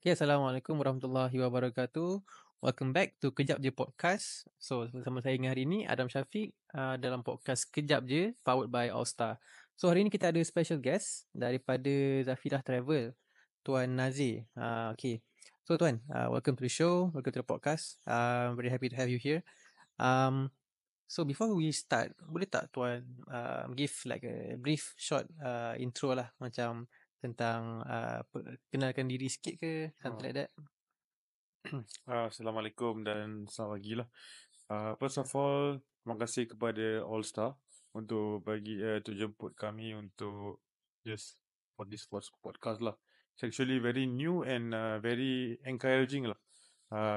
Okay, Assalamualaikum warahmatullahi wabarakatuh. Welcome back to Kejap Je Podcast. So, bersama saya hari ini, Adam Syafiq dalam podcast Kejap Je, powered by All Star. So, hari ini kita ada special guest daripada Zafidah Travel, Tuan Nazir. Okay. So, Tuan, welcome to the show, welcome to the podcast. Very happy to have you here. So, before we start, boleh tak Tuan give like a brief short intro lah, macam tentang kenalkan diri sikit ke, something like that. Assalamualaikum dan selamat pagi lah. First of all, terima kasih kepada All Star untuk untuk jemput kami untuk just for this podcast lah. It's actually very new and very encouraging lah.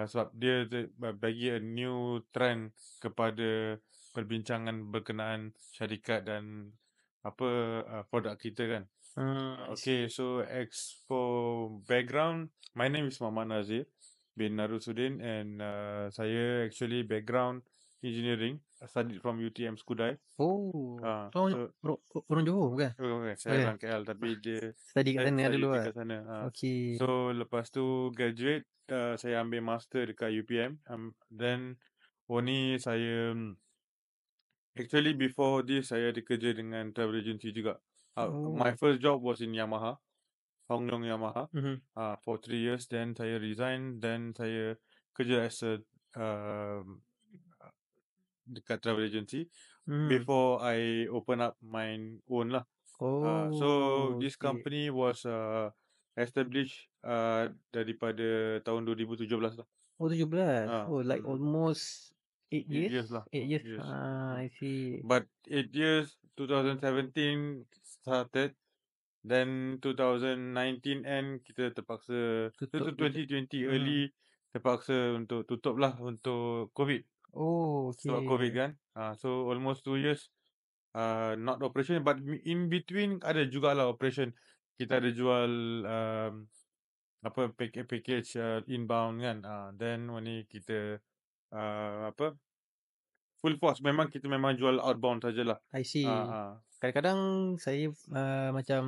Sebab dia bagi a new trend kepada perbincangan berkenaan syarikat dan produk kita kan. I Okay, so as for background, my name is Muhammad Nazir bin Narusuddin and saya actually background engineering. I studied from UTM Skudai. Oh, So orang Johor bukan? saya Okay. orang KL tapi dia Study kat saya sana study dulu lah. dekat sana. Okay. So lepas tu graduate, saya ambil master dekat UPM. Then ni saya actually before this saya ada kerja dengan travel agency juga. My first job was in Yamaha, Hong Leong Yamaha. Mhm. For 3 years, then saya resign, then saya kerja as a dekat travel agency before I open up my own lah. So this Okay. company was established daripada tahun 2017 lah. Oh, 17. Oh, like mm. almost 8 8 years? years lah. 8 years. Yes. I see. But 8 years, 2017 started, then 2019 end kita terpaksa, Tutup. 2020 early terpaksa untuk tutup lah untuk COVID. Oh, Sebab COVID okay. kan. So almost 2 years not operation, but in between ada jugalah operation. Kita ada jual package inbound kan. Then ni kita full force, memang kita memang jual outbound sajalah. I see. Kadang-kadang saya macam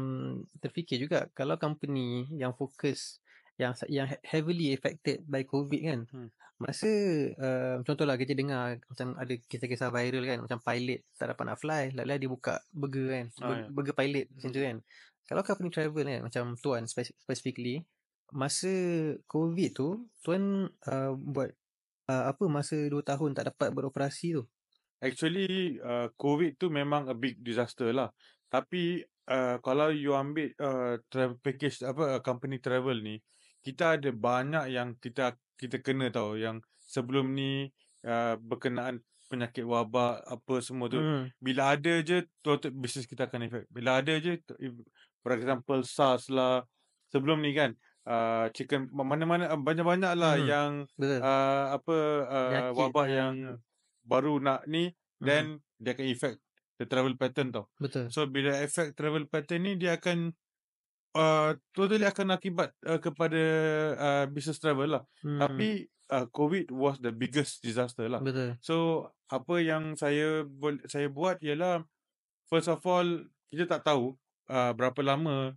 terfikir juga kalau company yang fokus yang heavily affected by COVID kan. Masa contohlah kita dengar macam ada kisah-kisah viral kan, macam pilot tak dapat nak fly, lalu dia buka burger kan, burger pilot macam tu kan. Kalau company travel kan, macam tuan specifically, masa COVID tu tuan buat apa masa 2 tahun tak dapat beroperasi tu? Actually COVID tu memang a big disaster lah. Tapi kalau you ambil travel package company travel ni, kita ada banyak yang kita kena tahu yang sebelum ni berkenaan penyakit wabak apa semua tu. Bila ada je total business kita akan effect. Bila ada je, for example SARS lah, sebelum ni kan chicken mana-mana banyak-banyak lah yang Betul. Penyakit wabak yang baru nak ni, then dia akan effect the travel pattern tau. Betul. So bila effect travel pattern ni, dia akan totally akan akibat kepada business travel lah. Tapi COVID was the biggest disaster lah. Betul. So apa yang saya buat ialah, first of all, kita tak tahu berapa lama,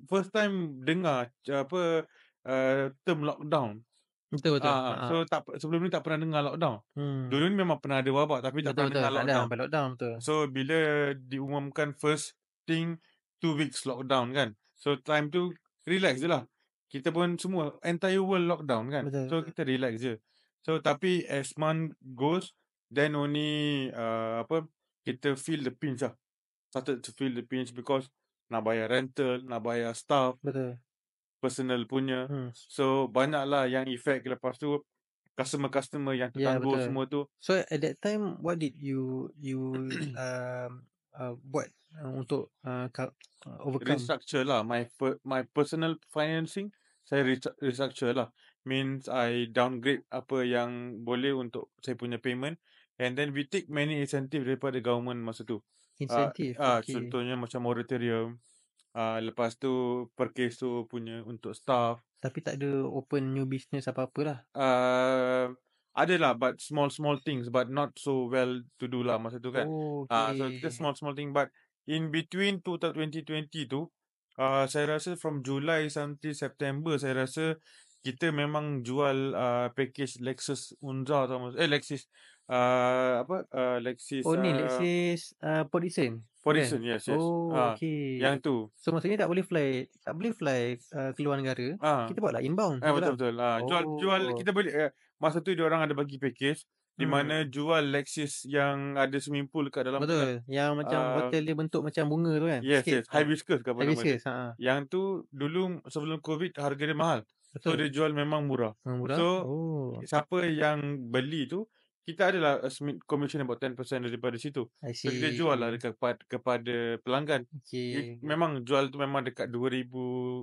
first time dengar term lockdown. Betul. So sebelum ni tak pernah dengar lockdown. Dulu ni memang pernah ada wabak tapi tak pernah dengar Tak ada lockdown. sampai lockdown, betul. So bila diumumkan first thing 2 weeks lockdown kan, so time tu relax je lah. Kita pun semua entire world lockdown kan. Betul. So kita relax je. So tapi as month goes, then only kita feel the pinch lah. Started to feel the pinch because nak bayar rental, nak bayar staff, Betul. personal punya. So banyaklah yang effect. Lepas tu customer yang terganggu semua tu. So at that time, what did you buat untuk overcome? Restructure lah. My personal financing, saya restructure lah. Means I downgrade apa yang boleh untuk saya punya payment, and then we take many incentive daripada government masa tu. Incentive, okay. Contohnya macam moratorium. Lepas tu per case tu punya untuk staff. Tapi tak ada open new business apa-apa lah. Adalah, but small things, but not so well to do lah masa tu kan. Okay. So kita small thing, but in between 2020 tu, Saya rasa from July sampai September, saya rasa kita memang jual package Lexus Unza tau. Lexus Lexus Oh, ni Lexus Port Dickson, bukan? Horizon, yes, yes. Oh, okey. Yang tu. So maksudnya tak boleh fly keluar negara, Ah, kita buatlah inbound, betul tak? betul-betul. Jual Oh, kita beli masa tu diorang ada bagi package di mana hmm, jual Lexus yang ada swimming pool kat dalam tu kan. betul. Yang macam Ah, hotel dia bentuk macam bunga tu kan, yes, sikit? yes. Hibiscus ke apa nama dia. Hibiscus, Yang tu dulu sebelum COVID harga dia mahal. So betul. dia jual memang murah. Yang murah? So Oh, siapa yang beli tu, kita adalah commission about 10% daripada situ. I So kita jual lah see. dekat kepada pelanggan. Okey. Memang jual tu memang dekat 2,000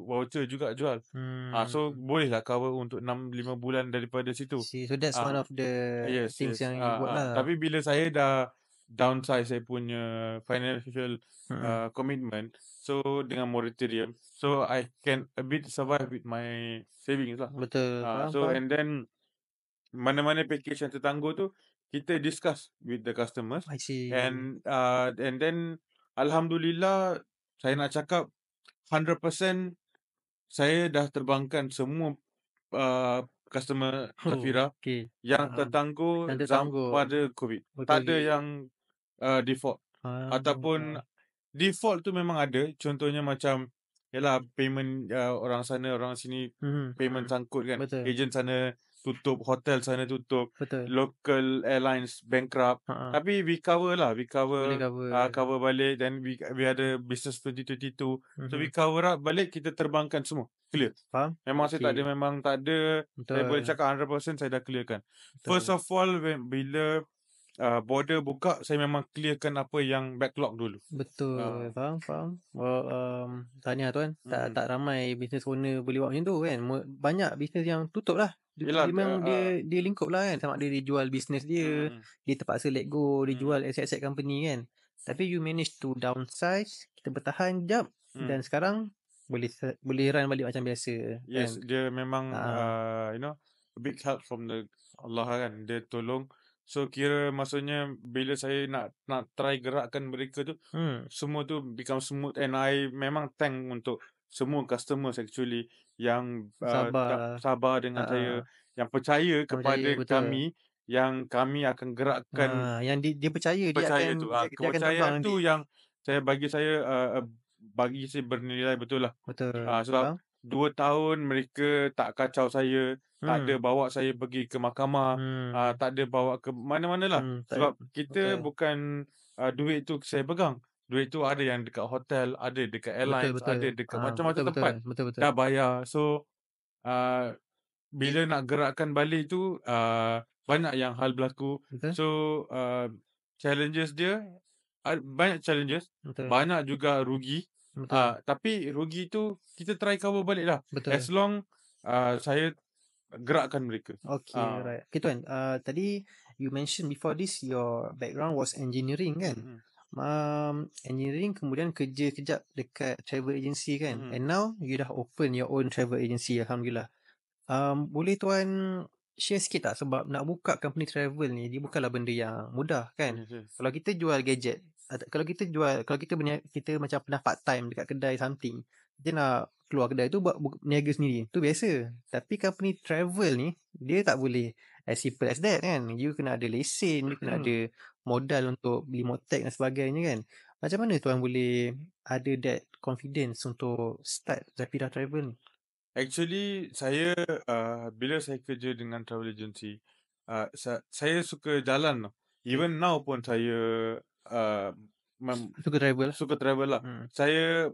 voucher juga jual. Hmm, So bolehlah cover untuk 5 bulan daripada I situ. see. So that's one Ah, of the yes, things yes. yang you buat lah. Tapi bila saya dah downsize saya punya financial Mm-mm. commitment, so dengan moratorium, so I can a bit survive with my savings lah. Betul, faham, So faham. and then mana-mana package yang tertangguh tu kita discuss with the customers I see. and then alhamdulillah saya nak cakap 100% saya dah terbangkan semua customer Oh, Zafira okey. yang Faham. tertangguh Yang tertangguh pada COVID. waktu Tak ada lagi. yang default ataupun Ah, default tu memang ada. Contohnya macam yalah payment orang sana orang sini mhm, payment sangkut kan. betul, Agent sana tutup, hotel sana tutup, betul. local airlines bankrupt. Ha, Tapi we cover lah, we boleh cover cover. cover balik then we ada business 2022. So we Mhm. cover up balik kita terbangkan semua. Clear. Faham? Memang saya tak ada, Okey. memang tak ada. Saya boleh Betul, cakap 100% saya dah clearkan. First betul. of all, bila border buka, saya memang clearkan apa yang backlog dulu. Betul, Ah, faham, faham. Well, tahniah tuan. Tak mm. tak ramai business owner boleh buat macam tu kan. Banyak bisnes yang tutup lah. Yelah, Dia memang dia lingkup lah kan. Sama ada dia jual bisnes dia, mm, dia terpaksa let go, dia mm, jual aset-aset company kan. Tapi you manage to downsize, kita bertahan jap mm. dan sekarang boleh run balik macam biasa kan. Yes, dia memang Ha. a big help from the Allah kan. Dia tolong. So kira maksudnya bila saya nak try gerakkan mereka tu, Hmm, semua tu become smooth and I memang thank untuk semua customers actually yang sabar. sabar dengan Ha. saya, yang percaya Yang percaya kepada betul. kami, yang kami akan gerakkan. Yang dia percaya Percaya tu. dia akan terbang Kepercayaan nanti. tu yang bagi saya bernilai betul lah. Betul. Sebab Faham? 2 tahun mereka tak kacau saya, tak ada Hmm. bawa saya pergi ke mahkamah, Hmm. tak ada bawa ke mana-mana lah. Tak, Sebab kita betul. bukan duit tu saya pegang. Duit tu ada yang dekat hotel, ada dekat Betul, airlines, betul. ada dekat Betul, macam-macam betul. tempat. Betul, betul. Dah bayar. So, uh, bila nak gerakkan balik tu, banyak yang hal berlaku. Betul, So, challenges dia, banyak challenges. betul. Banyak juga rugi. Betul. Tapi rugi tu kita try cover balik lah. Betul. As long saya gerakkan mereka. Okay, Ah, right. Okay, tuan. Tadi you mentioned before this your background was engineering kan? mm, Engineering kemudian kerja kejap dekat travel agency mm, kan? mm, And now you dah open your own travel agency, Alhamdulillah. Boleh tuan share sikit tak, sebab nak buka company travel ni dia bukanlah benda yang mudah kan. yes, yes. Kalau kita jual gadget, kalau kita macam pernah part time dekat kedai something, kita nak keluar kedai tu buat niaga sendiri, tu biasa. Tapi company travel ni dia tak boleh as simple as that kan. You kena ada lesen, you kena ada modal untuk beli motek dan sebagainya kan. Macam mana tuan boleh ada that confidence untuk start Zafira Travel ni? Actually, saya bila saya kerja dengan travel agency, saya suka jalan tau. Even now pun saya uh, Suka travel. suka travel lah. Hmm. Saya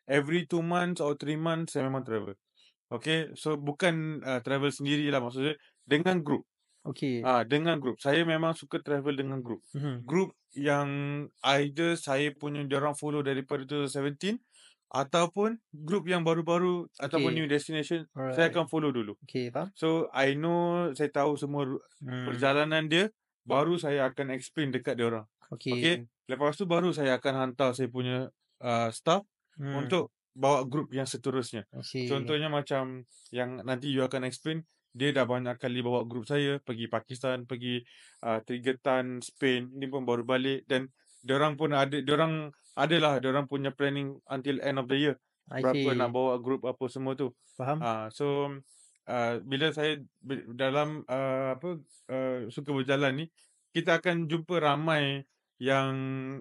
every 2 months or 3 months saya memang travel. Okay, so bukan travel sendiri lah, maksudnya dengan group. Okay. Dengan group. Saya memang suka travel dengan group. Group yang either saya punya diorang follow daripada 2017 ataupun group yang baru-baru ataupun Okay. new destination, saya Alright. akan follow dulu. Okay, faham? So I know, saya tahu semua perjalanan dia, baru saya akan explain dekat diorang. Okay, Okay. lepas tu baru saya akan hantar saya punya staff untuk bawa group yang seterusnya. I see. Contohnya macam yang nanti you akan explain, dia dah banyak kali bawa group saya pergi Pakistan, pergi Tigatan, Spain, ni pun baru balik, dan diorang pun ada, diorang adalah diorang punya planning until end of the year. I Berapa nak see. bawa group apa semua tu. Faham? So bila saya dalam suka berjalan ni, kita akan jumpa ramai yang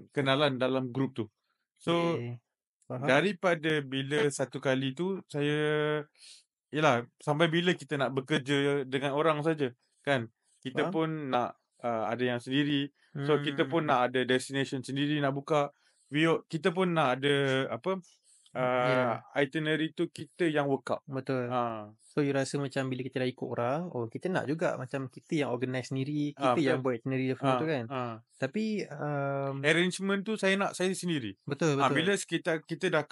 kenalan dalam group tu. So Okay. Faham? daripada bila satu kali tu saya yelah, sampai bila kita nak bekerja dengan orang saja, kan? Kita Faham? pun nak ada yang sendiri. So kita pun nak ada destination sendiri nak buka. Kita pun nak ada Ya, itinerary tu kita yang work out. betul. Ah, So you rasa macam bila kita dah ikut orang, oh kita nak juga macam kita yang organize sendiri, kita yang betul. buat itinerary semua tu kan. Tapi Arrangement tu saya sendiri. betul. Bila kita dah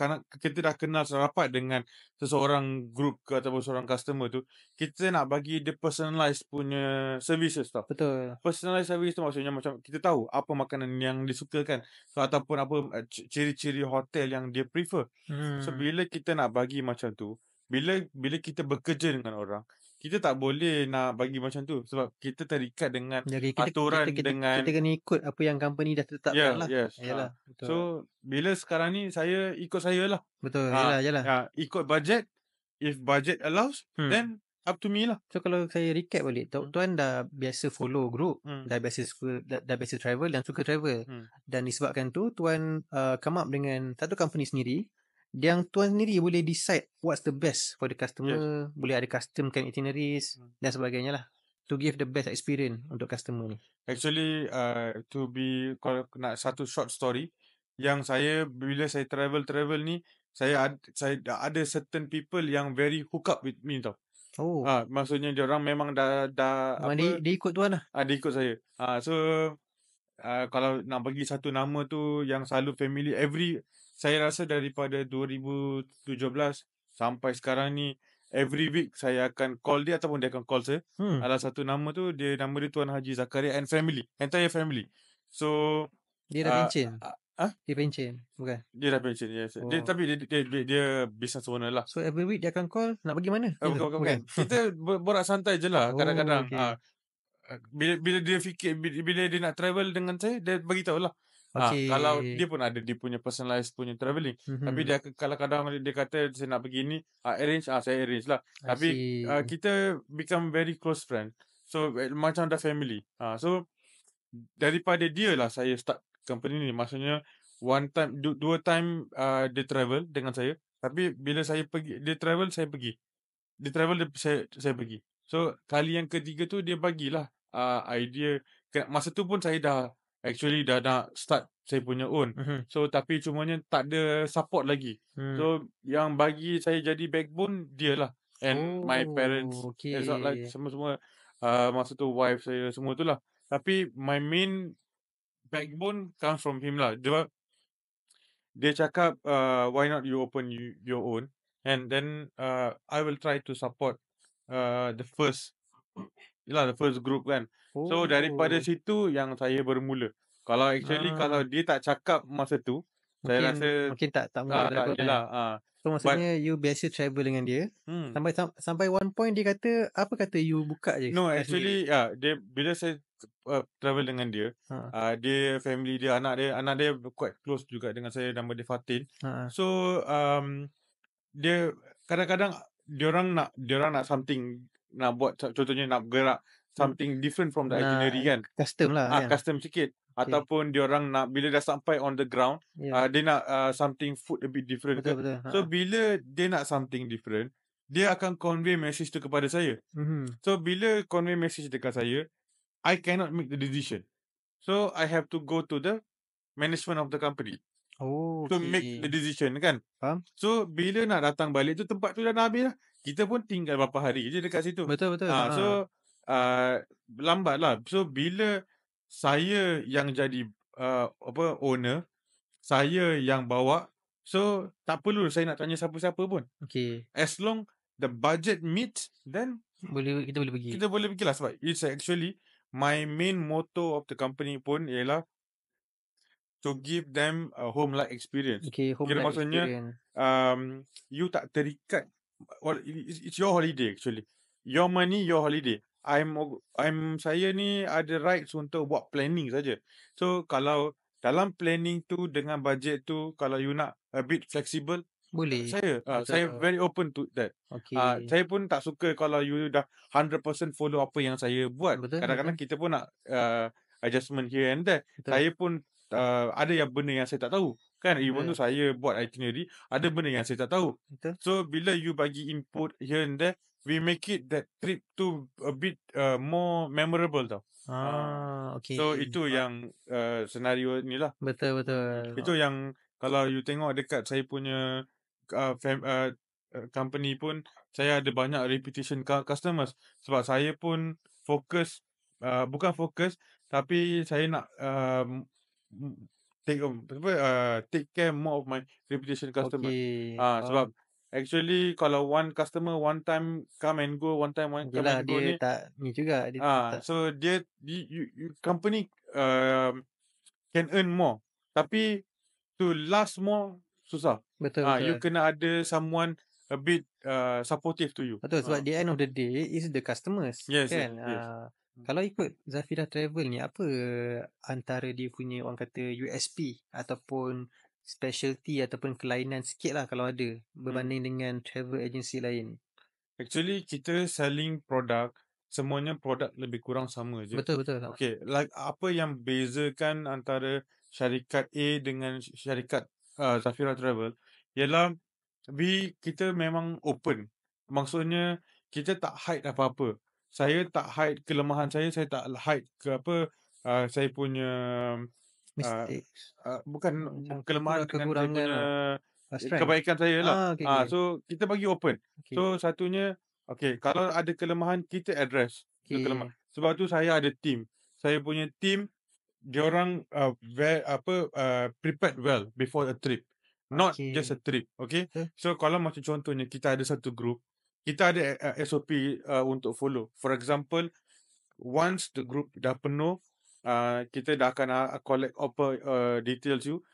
kenal rapat dengan seseorang group ke ataupun seorang customer tu, kita nak bagi dia personalized punya services tau. Betul. Personalized service tu maksudnya macam kita tahu apa makanan yang disukakan ataupun apa ciri-ciri hotel yang dia prefer. So bila kita nak bagi macam tu, bila kita bekerja dengan orang, kita tak boleh nak bagi macam tu sebab kita terikat dengan Jadi aturan dengan kita kena ikut apa yang company dah tetapkan lah. yes. Yalah, betul. So bila sekarang ni saya ikut saya lah. Betul. Ah, Yalah. ikut budget. If budget allows, then up to me lah. So kalau saya recap balik, tuan dah biasa follow group, dah biasa travel dan suka travel. Dan disebabkan tu tuan come up dengan satu company sendiri yang tuan sendiri boleh decide what's the best for the customer, boleh ada customkan itineraries dan sebagainya lah, to give the best experience untuk customer ni. Actually kalau nak satu short story, yang saya bila saya travel ni, saya ada certain people yang very hook up with me tau. Oh, Maksudnya dia orang memang dah dia ikut tuan lah. dia ikut saya. So kalau nak bagi satu nama tu yang selalu family saya rasa daripada 2017 sampai sekarang ni, every week saya akan call dia ataupun dia akan call saya. Ada satu nama tu, nama dia Tuan Haji Zakaria and family, entire family. So Dia dah pencen. Dia pencen, bukan? dia dah pension, yes. Tapi dia business owner lah. So every week dia akan call, nak pergi mana? Bukan. Kita borak santai je lah kadang-kadang. Okay. Bila dia fikir, bila dia nak travel dengan saya, dia bagi tahu lah. Kalau dia pun ada dia punya personalized punya travelling. Tapi dia kalau kadang dia kata saya nak pergi ni, arrange, saya arrange lah. Tapi kita become very close friend. So macam dah family. So daripada dia lah saya start company ni. Maksudnya dua time dia travel dengan saya. Tapi bila saya pergi, dia travel saya pergi. Dia travel saya pergi. So kali yang ketiga tu dia bagilah idea. Masa tu pun saya dah nak start saya punya own. So tapi cumanya tak ada support lagi. So yang bagi saya jadi backbone dia lah. And my parents, it's not like semua masa tu wife saya semua tu lah. Tapi my main backbone comes from him lah. Dia cakap why not you open your own, and then I will try to support the first group kan. So daripada situ yang saya bermula. Kalau dia tak cakap masa tu, saya rasa mungkin tak mula dapat kan. So maksudnya you biasa travel dengan dia sampai one point dia kata you buka je. No, actually dia bila saya travel dengan dia, dia family dia, anak dia quite close juga dengan saya, nama dia Fatin. So dia kadang-kadang diorang nak something, nak buat contohnya nak bergerak something different from the itinerary kan. Custom lah kan. Custom sikit. Ataupun diorang nak bila dah sampai on the ground, dia nak something food a bit different. Betul. So bila dia nak something different, dia akan convey message tu kepada saya. So bila convey message dekat saya, I cannot make the decision. So I have to go to the management of the company to make the decision kan. Faham? So bila nak datang balik tu, tempat tu dah nak habis lah. Kita pun tinggal berapa hari je dekat situ. Betul. So lambat lah. So bila saya yang jadi owner, saya yang bawa, so tak perlu saya nak tanya siapa-siapa pun. As long the budget meets, then kita boleh pergi. Kita boleh pergi lah, sebab it's actually my main motto of the company pun ialah to give them a home-like experience. Home-like maksudnya, experience. You tak terikat. It's your holiday actually. Your money, your holiday. Saya ni ada rights untuk buat planning saja. So kalau dalam planning tu dengan bajet tu kalau you nak a bit flexible, Boleh. saya Betul. very open to that. Okey. Saya pun tak suka kalau you dah 100% follow apa yang saya buat. Betul Kadang-kadang betul. kita pun nak adjustment here and there. Betul. Saya pun ada yang benda yang saya tak tahu. Kan even tu Betul. saya buat itinerary, ada benda yang saya tak tahu. Betul. So bila you bagi input here and there, we make it that trip tu a bit more memorable tau. Okey. So itu yang senario ni lah. Betul betul. Itu yang kalau you tengok dekat saya punya company pun, saya ada banyak reputation customers sebab saya pun fokus bukan fokus tapi saya nak take care more of my reputation customers. Okey, Sebab faham. actually kalau one customer one time come and go, one time come Yelah and go dia ni, tak ni juga, dia tak so dia company can earn more tapi to last more susah. betul You betul. kena ada someone a bit supportive to you. Betul sebab the end of the day is the customers Yes, yes, kan. yes. Kalau ikut Zafira Travel ni, apa antara dia punya orang kata USP ataupun specialty ataupun kelainan sikit lah kalau ada berbanding dengan travel agency lain? Actually kita selling produk, semuanya produk lebih kurang sama je. Betul betul. Okay, like apa yang bezakan antara syarikat A dengan syarikat Zafira Travel ialah kita memang open. Maksudnya kita tak hide apa-apa. Saya tak hide kelemahan saya tak hide ke apa saya punya Mistakes. bukan Macam kelemahan dengan saya kekurangan punya lah. Strength. kebaikan saya lah. Okey okey. So kita bagi open. Okey. So satunya kalau ada kelemahan kita address tu kelemahan. Okey. Sebab tu saya ada team. Saya punya team diorang prepared well before a trip. Not just a Okey. trip, okay? Betul. So kalau macam contohnya kita ada satu group, kita ada SOP untuk follow. For example, once the group dah penuh, kita dah akan collect apa details you.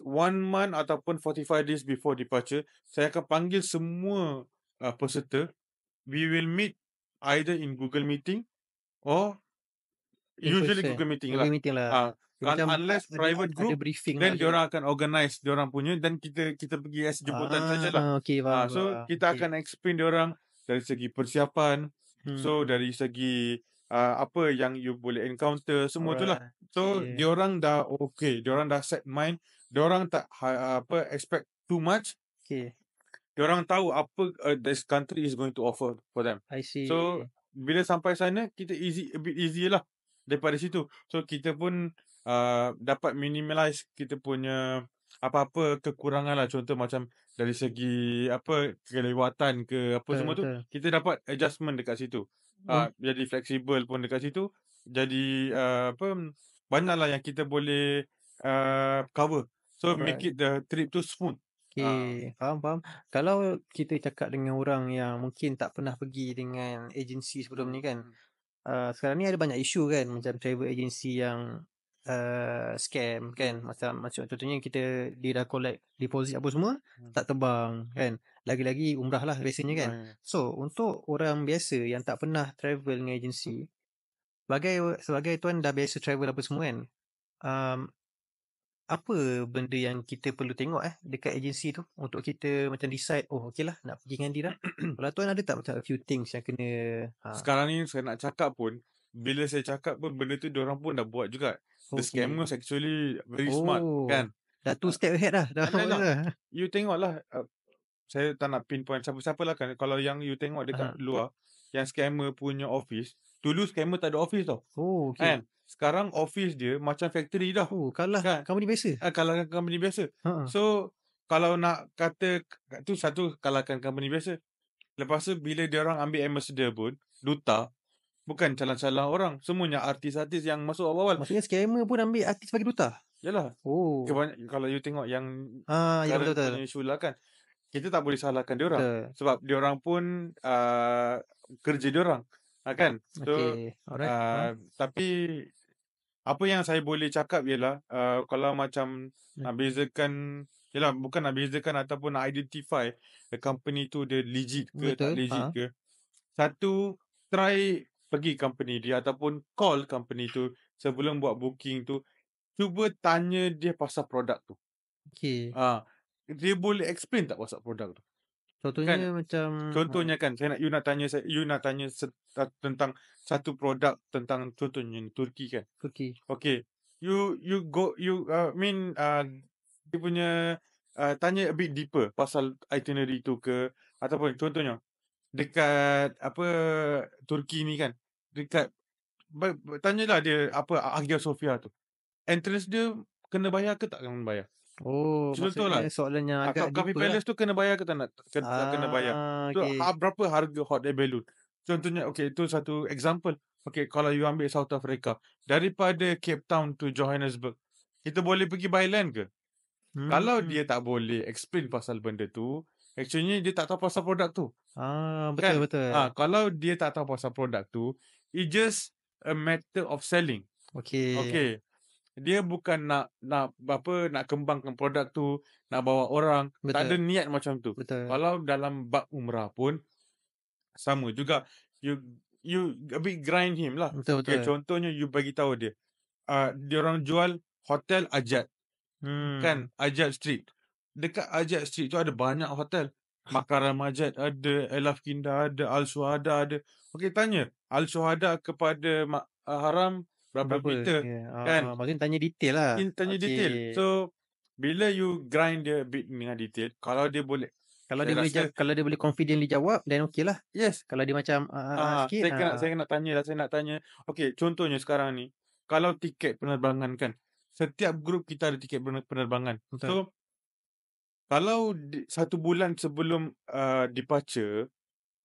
1 month ataupun 45 days before departure, saya akan panggil semua peserta. We will meet either in Google Meeting or In usually person. Google Meeting Google lah. meeting lah. Macam Unless private ada group, briefing then lah. diorang akan organize diorang punya dan kita pergi as jemputan sajalah. Okey faham. So kita Okey. akan explain diorang dari segi persiapan, so Hmm. dari segi apa yang you boleh encounter, semua tu lah. Alright. So Okay. diorang dah okay, diorang dah set mind, diorang tak expect too much. Okay. Diorang tahu apa this country is going to offer for them. I see. So bila sampai sana kita a bit easy lah daripada situ. So kita pun dapat minimize kita punya apa-apa kekurangan lah. Contoh macam dari segi apa kelewatan ke apa Betul, semua tu, betul. kita dapat adjustment dekat situ. Jadi flexible pun dekat situ. Jadi banyaklah yang kita boleh cover. So make Alright. it the trip tu smooth. Okay, faham. Kalau kita cakap dengan orang yang mungkin tak pernah pergi dengan agensi sebelum ni kan, sekarang ni ada banyak isu kan, macam travel agency yang scam kan, macam contohnya dia dah collect deposit apa semua, tak terbang kan, lagi-lagi umrah lah biasanya kan. So untuk orang biasa yang tak pernah travel dengan agensi, sebagai tuan dah biasa travel apa semua kan, apa benda yang kita perlu tengok dekat agensi tu untuk kita macam decide, oh okey lah nak pergi dengan dia dah. Kalau tuan ada tak macam a few things yang kena Sekarang ni saya nak cakap pun, bila saya cakap pun benda tu diorang pun dah buat juga. The scammers actually very smart kan. Dah 2 step ahead dah. You tengok lah, saya tak nak pinpoint siapa-siapa lah kan. Kalau yang you tengok dekat luar, yang scammer punya office, dulu scammer tak ada office tau. Okay. Kan? Sekarang office dia macam factory dah. Kalah kan? company biasa. Kalahkan company biasa. So kalau nak kata tu satu, kalahkan company biasa. Lepas tu bila dia orang ambil ambassador pun, duta, bukan calang-calang orang, semuanya artis-artis yang masuk awal-awal. Maksudnya scammer pun ambil artis bagi duta? Yalah. Kalau you tengok yang ya betul-betul punya isu lah kan, kita tak boleh salahkan dia orang. Sebab dia orang pun kerja dia orang. Kan? So, alright. tapi apa yang saya boleh cakap ialah kalau macam nak bezakan, yalah, bukan nak bezakan ataupun nak identify the company tu dia legit ke tak legit ke. Satu, try pergi company dia ataupun call company tu sebelum buat booking tu. cuba tanya dia pasal produk tu. Okey. Dia boleh explain tak pasal produk tu? Contohnya Kan? macam Contohnya kan, you nak tanya tentang satu produk tentang contohnya Turki kan. Turki. Okay, dia punya tanya a bit deeper pasal itinerary tu ke, ataupun contohnya dekat apa Turki ni kan, dekat tanyalah dia apa Hagia Sophia tu. Entrance dia kena bayar ke tak kena bayar? Oh, maksudnya Contohlah, soalan yang agak Coffee deeper lah. Palace tu kena bayar ke tak nak tak kena bayar? Tu Okey. berapa harga hot air balloon? Contohnya, okay, itu satu example. Okay, kalau you ambil South Africa, daripada Cape Town to Johannesburg, kita boleh pergi by land ke? Kalau Hmm. dia tak boleh explain pasal benda tu, actually dia tak tahu pasal produk tu. Betul, Kan? betul. Kalau dia tak tahu pasal produk tu, it just a matter of selling. Okey, Okay. Dia bukan nak kembangkan produk tu, nak bawa orang, tak ada betul, niat macam tu. betul. Kalau dalam bab umrah pun sama juga. You you a bit grind him lah. Betul, Okay, betul. contohnya you bagi tahu dia. Dia orang jual hotel Ajat. Kan? Hmm. Ajat Street. Dekat Ajat Street tu ada banyak hotel. Makaram Ajat ada, Elaf Kinda ada, Al Suhada ada. Okay, tanya. Al Suhada kepada Haram berapa Berapa? meter? Ya, Kan? maksudnya tanya detail lah. Tanya detail. Okey. So, bila you grind dia a bit dengan detail, kalau dia boleh, saya rasa, Kalau dia boleh confidently jawab, then okey lah. yes. Kalau dia macam sikit, Saya nak tanya lah, saya nak tanya. Okay, contohnya sekarang ni, kalau tiket penerbangan kan, setiap grup kita ada tiket penerbangan. betul. So, kalau 1 bulan sebelum departure,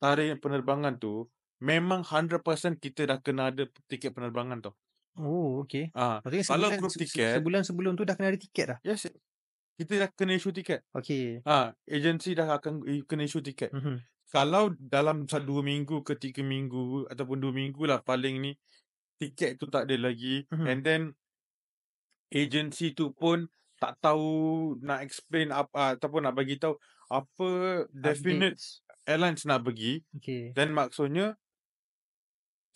tarikh penerbangan tu, memang 100% kita dah kena ada tiket penerbangan tau. Oh, okey. Maksudnya Kalau grup tiket, sebulan sebelum tu dah kena ada tiket dah? yes, kita dah kena issue tiket. Okey. Agensi dah akan kena issue tiket. Mhm. Kalau dalam 2 minggu ke 3 minggu ataupun 2 minggu lah paling ni, tiket tu tak ada lagi, Mhm. and then agensi tu pun tak tahu nak explain apa ataupun nak bagi tahu apa definite Updates. airlines nak pergi, Okey. then maksudnya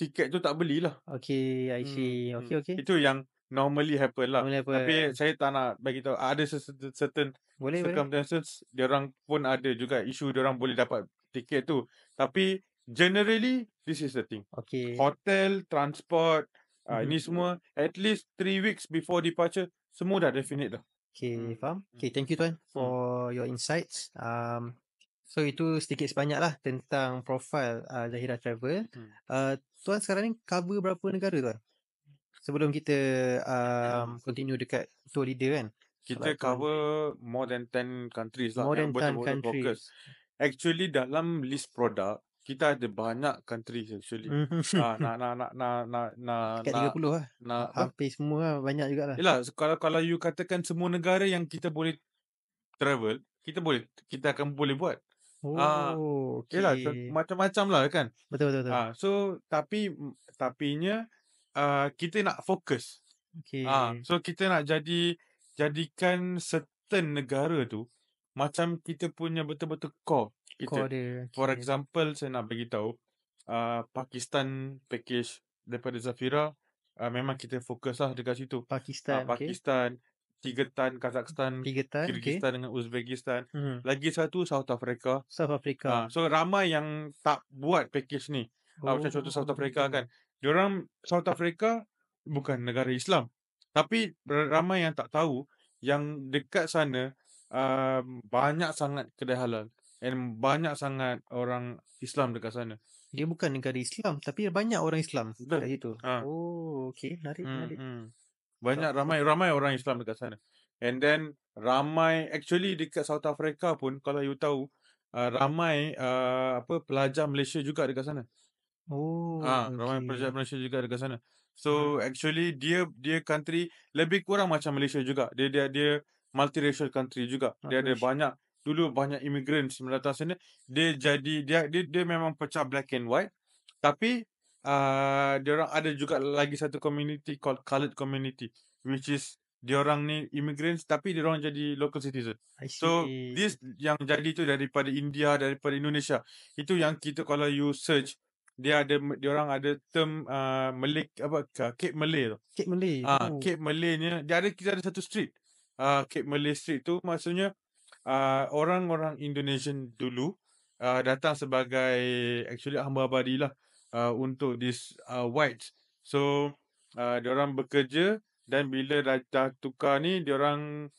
tiket tu tak belilah. Okey, I see. Okey, okey. Itu yang normally happen lah. Boleh apa? Tapi saya tak nak bagi tahu ada certain Boleh, boleh. circumstances diorang pun ada juga isu diorang boleh dapat tiket tu. Tapi generally this is the thing. Okey. Hotel, transport, ini Mhm. semua at least 3 weeks before departure semua dah definite dah. Okey, faham. Okey, thank you tuan Hmm. for your insights. So itu sedikit sebanyak lah tentang profil Zahira Travel. Tuan sekarang ni cover berapa negara tuan? Sebelum kita continue dekat tour leader kan? Kita Sebab tuan cover more than 10 countries lah more yang than 10 betul-betul fokus. countries. Actually dalam list produk kita ada banyak countries actually. Mhm. Dekat 30 lah. Apa? Hampir semua lah, banyak jugalah. Yelah, kalau you katakan semua negara yang kita boleh travel, kita akan boleh buat. Oh, Yelah, okey. macam-macam lah kan. Betul, betul, betul. So tapinya kita nak fokus. Okey. So kita nak jadikan certain negara tu macam kita punya betul-betul core kita. Core dia. For Okey. example, saya nak bagi tahu Pakistan package daripada Zafira, memang kita fokus lah dekat situ. Pakistan, okey. Pakistan, Kyrgyzstan, Kazakhstan, Kyrgyzstan, okey. Kyrgyzstan dengan Uzbekistan. Mhm. Lagi satu South Africa. South Africa. So ramai yang tak buat package ni. Macam contoh South Africa kan. Diorang South Africa bukan negara Islam. Tapi ramai yang tak tahu yang dekat sana banyak sangat kedai halal and banyak sangat orang Islam dekat sana. Dia bukan negara Islam tapi banyak orang Islam Betul. kat situ. Oh, okey, menarik, menarik. Ramai orang Islam dekat sana. And then ramai actually dekat South Africa pun kalau you tahu ramai pelajar Malaysia juga dekat sana. Oh, Ramai okey. pelajar Malaysia juga dekat sana. So actually dia country lebih kurang macam Malaysia juga. Dia multiracial country juga. Dia ada Multiracial. banyak immigrants datang sana. Dia memang pecah black and white. Tapi dia orang ada juga lagi satu community called coloured community, which is dia orang ni immigrants tapi dia orang jadi local citizen. I So see. this yang jadi tu daripada India, daripada Indonesia. Itu yang kita kalau you search diorang ada term Malay apa Cape Malay tu. Cik Malay. Oh. Cape Malay-nya kita ada satu street. Cape Malay Street tu maksudnya orang-orang Indonesian dulu datang sebagai actually hamba abadi lah untuk this whites. So diorang bekerja dan bila dah tukar ni diorang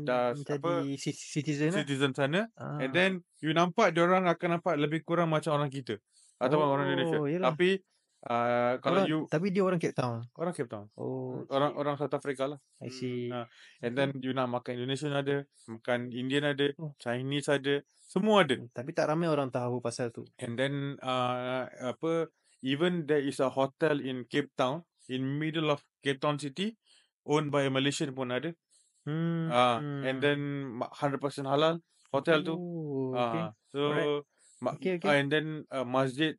dah Jadi citizen lah. citizen sana, and Ah. then you nampak diorang akan nampak lebih kurang macam orang kita ataupun orang Indonesia. Oh, yelah. Tapi kalau you Tapi dia orang Cape Town. orang Cape Town, Oh, orang South Africa lah. I see. And then you nak makan Indonesian ada, makan Indian ada, Oh. Chinese ada, semua ada. Tapi tak ramai orang tahu pasal tu. And then even there is a hotel in Cape Town, in middle of Cape Town city, owned by a Malaysian pun ada. And then 100% halal hotel tu. Oh, okay. So Okay. and then masjid,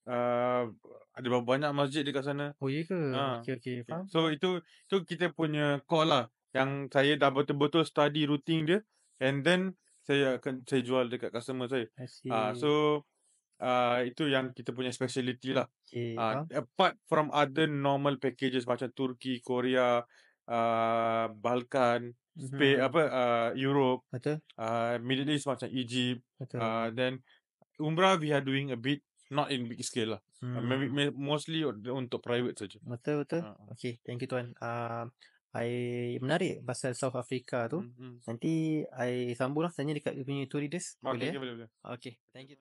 ada banyak masjid dekat sana. Oh, ya ke? Okay. Faham? So itu kita punya call lah, yang saya dah betul-betul study routine dia, and then saya jual dekat customer saya. I see. So itu yang kita punya speciality lah. Okay, faham? Apart from other normal packages macam Turki, Korea, Balkan, Spain, Europe, Betul. Middle East macam Egypt, Betul. then Umrah we are doing a bit, not in big scale lah. Maybe mostly untuk private saja. Betul. Okay, thank you tuan. I menarik pasal South Africa tu. Nanti I sambung lah tanya dekat dia punya tour leaders. Okay, Boleh? boleh. Okay, thank you.